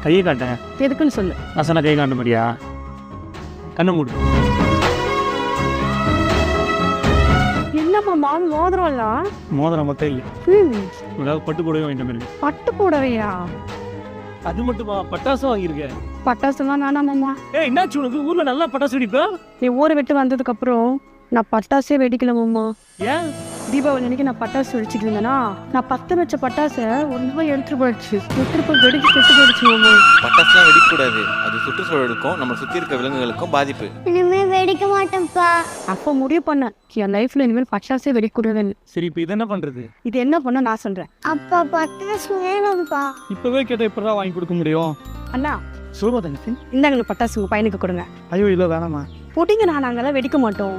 கையை காட்டேன். எதுக்குன்னு சொல்லு. நான் சொன்ன கை காட்ட மாதிரியா? கண்ணை மூடு. என்னம்மா மோதிரம்ல? மோதிரம் மட்டும் இல்லை, ஏதாவது பட்டு புடவை வாங்கிட்ட மாதிரி. பட்டு புடவையா? அது மட்டுமா, பட்டாசு வாங்கியிருக்கேன். பட்டாசுலாம் வேணாமாம்மா. என்னாச்சு உனக்கு? ஊர்ல நல்லா பட்டாசு வெடிப்பா? நீ ஊரை விட்டு வந்ததுக்கு அப்புறம் நான் பட்டாசே வெடிக்கலமாம்மா. ஏன்? தீபாவளி அன்னைக்கு நான் பட்டாசு வெடிச்சிட்டு இருந்தேன்னா நான் 10 வச்ச பட்டாசை ஒன்றுமே எடுத்துட்டு போயிடுச்சு. எடுத்துட்டு போய் வெடிச்சு செத்து போயிடுச்சு மாமா. பட்டாசுலாம் வெடிக்கக்கூடாது, அது சுற்றுச்சூழலுக்கும் நம்ம சுற்றி இருக்க விலங்குகளுக்கும் பாதிப்பு. இனிமே வெடிக்க மாட்டேன்ப்பா. அப்போ முடிவு பண்ணேன் என் லைஃப்ல இனிமேல் பட்டாசே வெடிக்கூடாதுன்னு. சரி, இப்போ இது என்ன பண்றது? இது என்ன பண்ண நான் சொல்றேன். அப்பா பட்டாசு வேணும்ப்பா. இப்பவே கேட்ட இப்பதான் வாங்கி கொடுக்க முடியும். அண்ணா சொல்லுவா தங்கச்சி. இந்தாங்க பட்டாசு உங்க பையனுக்கு கொடுங்க. ஐயோ இல்லை வேணாமா. போட்டிங்க, நான் நாங்கெல்லாம் வெடிக்க மாட்டோம்.